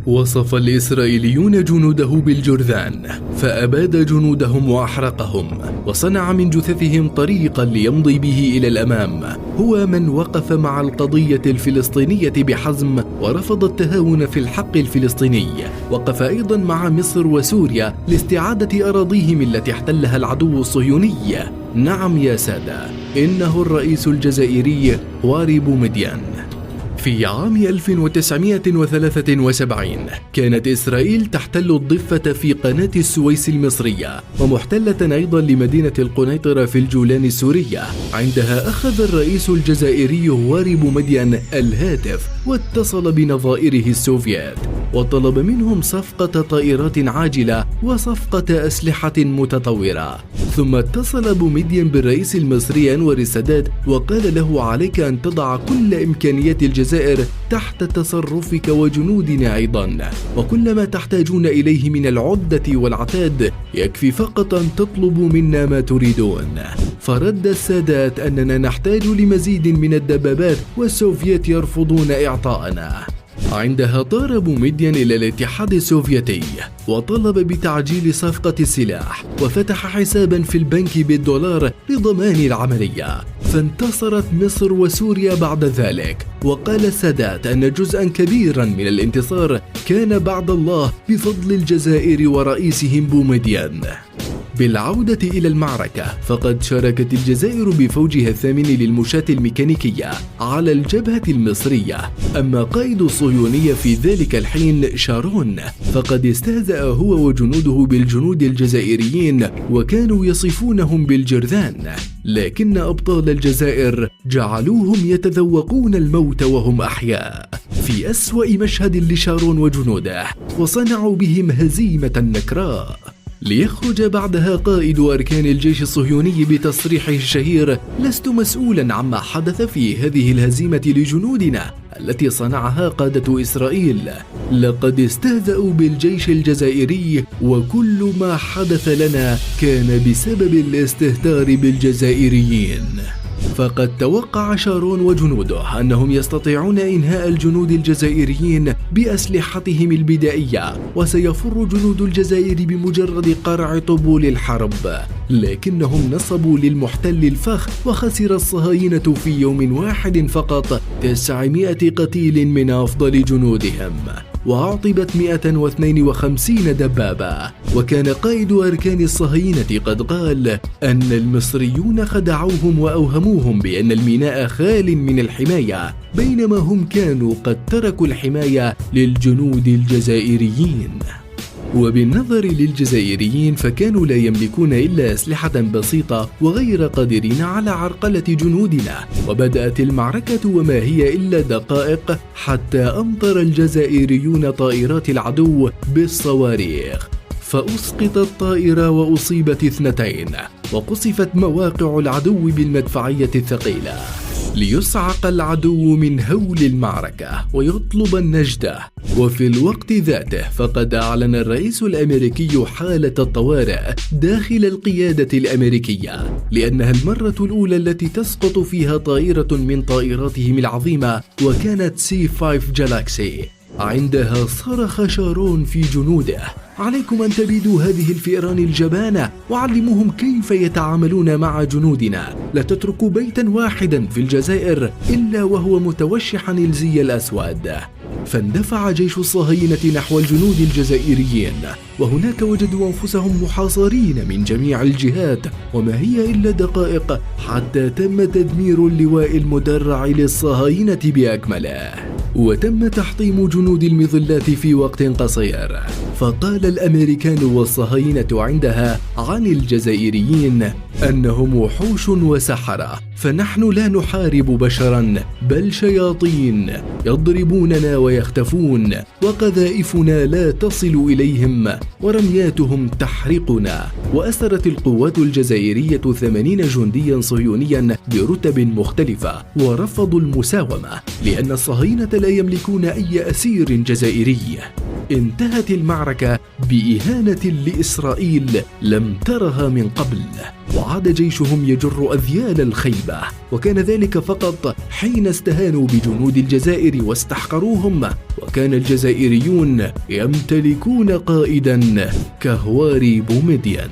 وصف الإسرائيليون جنوده بالجرذان، فأباد جنودهم وأحرقهم، وصنع من جثثهم طريقا ليمضي به إلى الأمام. هو من وقف مع القضية الفلسطينية بحزم ورفض التهاون في الحق الفلسطيني. وقف أيضا مع مصر وسوريا لاستعادة أراضيهم التي احتلها العدو الصهيوني. نعم يا سادة، إنه الرئيس الجزائري هواري بومدين. في عام 1973 كانت إسرائيل تحتل الضفة في قناة السويس المصرية، ومحتلة أيضا لمدينة القنيطرة في الجولان السورية. عندها أخذ الرئيس الجزائري هواري بومدين الهاتف واتصل بنظائره السوفيات، وطلب منهم صفقة طائرات عاجلة وصفقة أسلحة متطورة. ثم اتصل بومدين بالرئيس المصري أنور السادات وقال له: عليك أن تضع كل إمكانيات الجزائر تحت تصرفك وجنودنا أيضا، وكل ما تحتاجون إليه من العدة والعتاد يكفي فقط أن تطلبوا منا ما تريدون. فرد السادات أننا نحتاج لمزيد من الدبابات والسوفيت يرفضون إعطاءنا. عندها طار بومدين إلى الاتحاد السوفيتي وطلب بتعجيل صفقة السلاح، وفتح حسابا في البنك بالدولار لضمان العملية. فانتصرت مصر وسوريا بعد ذلك، وقال السادات أن جزءا كبيرا من الانتصار كان بعد الله بفضل الجزائر ورئيسهم بومدين. بالعودة إلى المعركة، فقد شاركت الجزائر بفوجها الثامن للمشاة الميكانيكية على الجبهة المصرية. أما قائد الصهيونية في ذلك الحين شارون، فقد استهزأ هو وجنوده بالجنود الجزائريين وكانوا يصفونهم بالجرذان، لكن أبطال الجزائر جعلوهم يتذوقون الموت وهم أحياء في أسوأ مشهد لشارون وجنوده، وصنعوا بهم هزيمة نكراء. ليخرج بعدها قائد أركان الجيش الصهيوني بتصريحه الشهير: لست مسؤولا عما حدث في هذه الهزيمة لجنودنا التي صنعها قادة إسرائيل. لقد استهزأوا بالجيش الجزائري، وكل ما حدث لنا كان بسبب الاستهتار بالجزائريين. فقد توقع شارون وجنوده أنهم يستطيعون إنهاء الجنود الجزائريين بأسلحتهم البدائية، وسيفر جنود الجزائر بمجرد قرع طبول الحرب. لكنهم نصبوا للمحتل الفخ، وخسر الصهاينة في يوم واحد فقط 900 قتيل من أفضل جنودهم، وأعطبت 152 دبابة. وكان قائد أركان الصهاينة قد قال أن المصريون خدعوهم وأوهموهم بأن الميناء خال من الحماية، بينما هم كانوا قد تركوا الحماية للجنود الجزائريين. وبالنظر للجزائريين فكانوا لا يملكون إلا أسلحة بسيطة وغير قادرين على عرقلة جنودنا. وبدأت المعركة وما هي إلا دقائق حتى أمطر الجزائريون طائرات العدو بالصواريخ، فأسقطت طائرة وأصيبت 2، وقصفت مواقع العدو بالمدفعية الثقيلة ليصعق العدو من هول المعركة ويطلب النجدة. وفي الوقت ذاته فقد أعلن الرئيس الأمريكي حالة الطوارئ داخل القيادة الأمريكية، لأنها المرة الأولى التي تسقط فيها طائرة من طائراتهم العظيمة، وكانت C5 جالاكسي. عندها صرخ شارون في جنوده: عليكم أن تبيدوا هذه الفئران الجبانة وعلموهم كيف يتعاملون مع جنودنا. لا تتركوا بيتا واحدا في الجزائر إلا وهو متوشحا الزي الأسود. فاندفع جيش الصهاينة نحو الجنود الجزائريين، وهناك وجدوا أنفسهم محاصرين من جميع الجهات. وما هي إلا دقائق حتى تم تدمير اللواء المدرع للصهاينة بأكمله، وتم تحطيم جنود المظلات في وقت قصير. فقال الأمريكان والصهاينة عندها عن الجزائريين أنهم وحوش وسحرة، فنحن لا نحارب بشرا بل شياطين يضربوننا ويختفون، وقذائفنا لا تصل إليهم ورمياتهم تحرقنا. وأسرت القوات الجزائرية 80 جنديا صهيونيا برتب مختلفة، ورفضوا المساومة لأن الصهاينة لا يملكون أي أسير جزائري. انتهت المعركة بإهانة لإسرائيل لم ترها من قبل، وعاد جيشهم يجر أذيال الخيبة، وكان ذلك فقط حين استهانوا بجنود الجزائر واستحقروهم، وكان الجزائريون يمتلكون قائدا كهواري بومدين.